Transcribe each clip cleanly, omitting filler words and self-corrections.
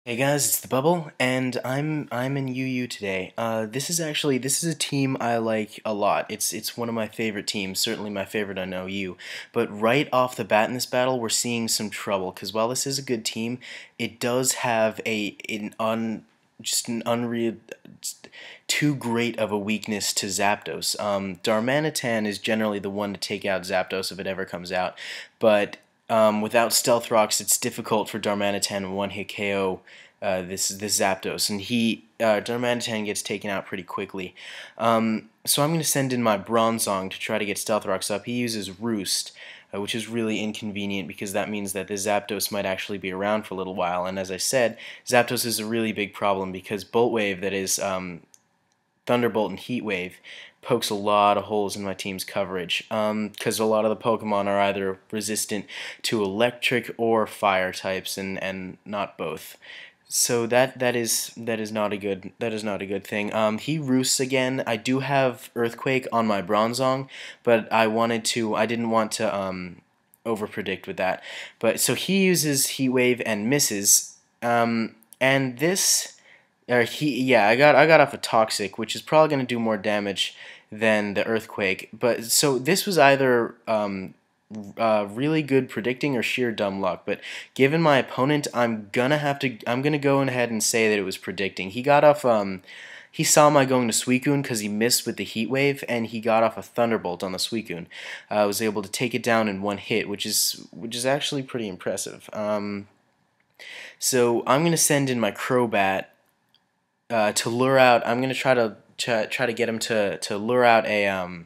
Hey guys, it's the Bubble, and I'm in UU today. This is a team I like a lot. It's one of my favorite teams, certainly my favorite on OU. But right off the bat in this battle, we're seeing some trouble because while this is a good team, it does have an unreal, just too great of a weakness to Zapdos. Darmanitan is generally the one to take out Zapdos if it ever comes out, but without Stealth Rocks, it's difficult for Darmanitan to one-hit KO this Zapdos, and Darmanitan gets taken out pretty quickly. So I'm going to send in my Bronzong to try to get Stealth Rocks up. He uses Roost, which is really inconvenient because that means that the Zapdos might actually be around for a little while. And as I said, Zapdos is a really big problem because Bolt Wave, that is Thunderbolt and Heat Wave, pokes a lot of holes in my team's coverage because a lot of the Pokemon are either resistant to electric or fire types and not both. So that is not a good thing. He roosts again. I do have Earthquake on my Bronzong, but I didn't want to overpredict with that. But so he uses Heat Wave and misses. And this I got off a Toxic, which is probably going to do more damage than the Earthquake. But so this was either really good predicting or sheer dumb luck. But given my opponent, I'm gonna go ahead and say that it was predicting. He got off he saw my going to Suicune because he missed with the Heat Wave, and he got off a Thunderbolt on the Suicune. I was able to take it down in one hit, which is actually pretty impressive. So I'm gonna send in my Crobat to lure out. I'm gonna try to get him to lure out a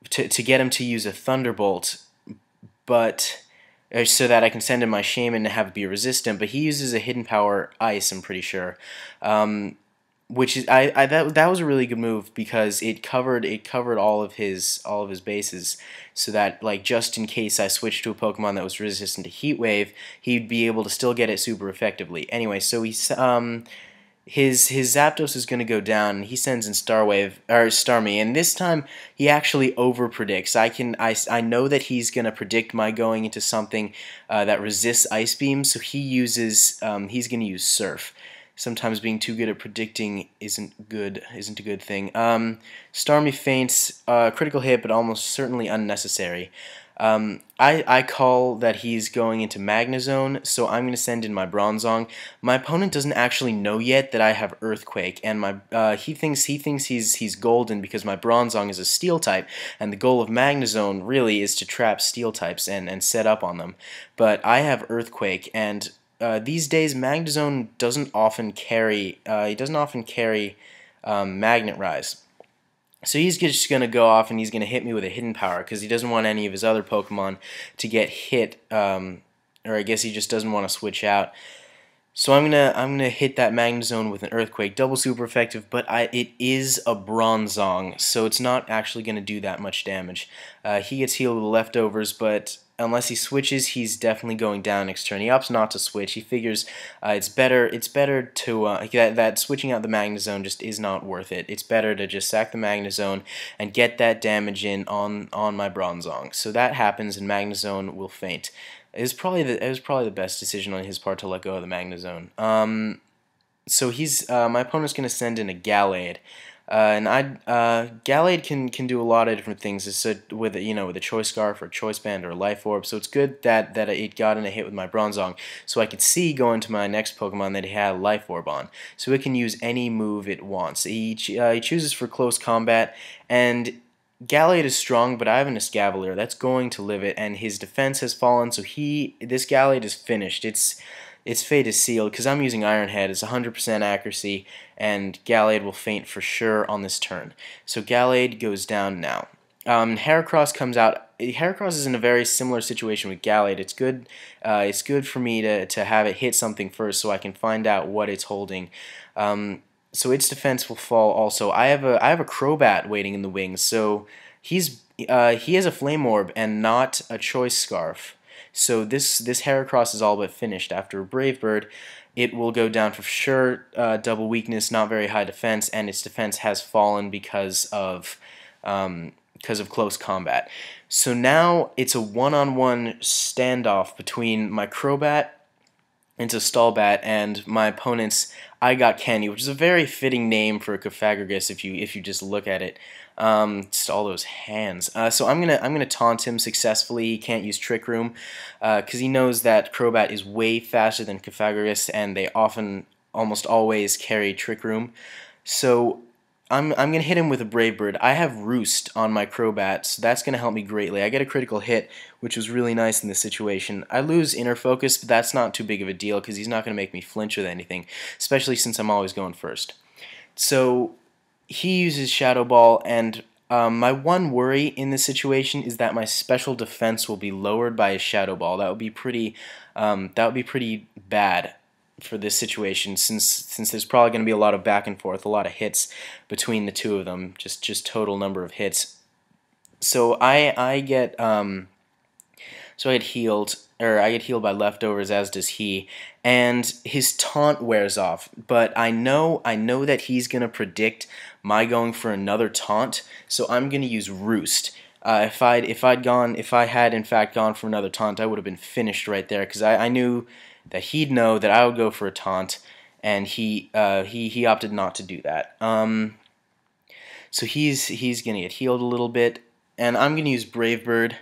to get him to use a Thunderbolt, but so that I can send him my Shaman to have it be resistant. But he uses a Hidden Power Ice, I'm pretty sure, which is that was a really good move because it covered all of his bases, so that like just in case I switched to a Pokemon that was resistant to Heat Wave, he'd be able to still get it super effectively. Anyway, so his Zapdos is going to go down, and he sends in Starmie, and this time he actually overpredicts. I know that he's going to predict my going into something that resists Ice Beam, so he's going to use Surf. Sometimes being too good at predicting isn't a good thing. Starmie faints, critical hit, but almost certainly unnecessary. I call that he's going into Magnezone, so I'm going to send in my Bronzong. My opponent doesn't actually know yet that I have Earthquake, and he thinks he's golden because my Bronzong is a Steel type, and the goal of Magnezone really is to trap Steel types and set up on them. But I have Earthquake, and these days Magnezone doesn't often carry Magnet Rise. So he's just going to go off and he's going to hit me with a Hidden Power because he doesn't want any of his other Pokemon to get hit, or I guess he just doesn't want to switch out. So I'm gonna hit that Magnezone with an Earthquake, double super effective, but it is a Bronzong, so it's not actually going to do that much damage. He gets healed with the leftovers, but unless he switches, he's definitely going down next turn. He opts not to switch. He figures it's better to that switching out the Magnezone just is not worth it. It's better to just sack the Magnezone and get that damage in on my Bronzong. So that happens, and Magnezone will faint. It was probably the best decision on his part to let go of the Magnezone. So my opponent's going to send in a Gallade. Gallade can do a lot of different things. It's with a Choice Scarf or Choice Band or a Life Orb. So it's good that it got in a hit with my Bronzong, so I could see going to my next Pokemon that it had a Life Orb on, so it can use any move it wants. He chooses for close combat, and Gallade is strong, but I have an Escavalier that's going to live it, and his defense has fallen, so this Gallade is finished. Its fate is sealed because I'm using Iron Head. It's 100% accuracy, and Gallade will faint for sure on this turn. So Gallade goes down now. Heracross comes out. Heracross is in a very similar situation with Gallade. It's good. It's good for me to have it hit something first, so I can find out what it's holding. So its defense will fall also. I have a Crobat waiting in the wings, so he has a Flame Orb and not a Choice Scarf. So this Heracross is all but finished. After a Brave Bird, it will go down for sure. Double weakness, not very high defense, and its defense has fallen because of close combat. So now it's a one-on-one standoff between my Crobat into Stallbat, and my opponent's I got Candy, which is a very fitting name for a Cofagrigus if you just look at it. Just all those hands. So I'm gonna taunt him successfully. He can't use Trick Room because he knows that Crobat is way faster than Cofagrigus, and they often, almost always, carry Trick Room. So I'm gonna hit him with a Brave Bird. I have Roost on my Crobat, so that's gonna help me greatly. I get a critical hit, which was really nice in this situation. I lose Inner Focus, but that's not too big of a deal because he's not gonna make me flinch with anything, especially since I'm always going first. So he uses Shadow Ball, and my one worry in this situation is that my special defense will be lowered by a Shadow Ball. That would be pretty bad for this situation, since there's probably going to be a lot of back and forth, a lot of hits between the two of them, just total number of hits. So I get healed, or I get healed by leftovers, as does he, and his taunt wears off. But I know that he's gonna predict my going for another taunt, so I'm gonna use Roost. If I had in fact gone for another taunt, I would have been finished right there, because I knew that he'd know that I would go for a taunt, and he opted not to do that. So he's gonna get healed a little bit, and I'm gonna use Brave Bird,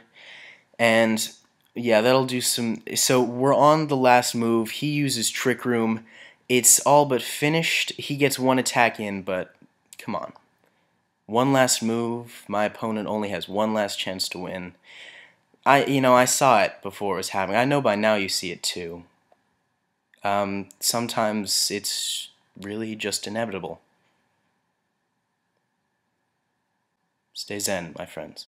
and yeah, that'll do some. So we're on the last move. He uses Trick Room. It's all but finished. He gets one attack in, but come on. One last move. My opponent only has one last chance to win. I saw it before it was happening. I know by now you see it too. Sometimes it's really just inevitable. Stay zen, my friends.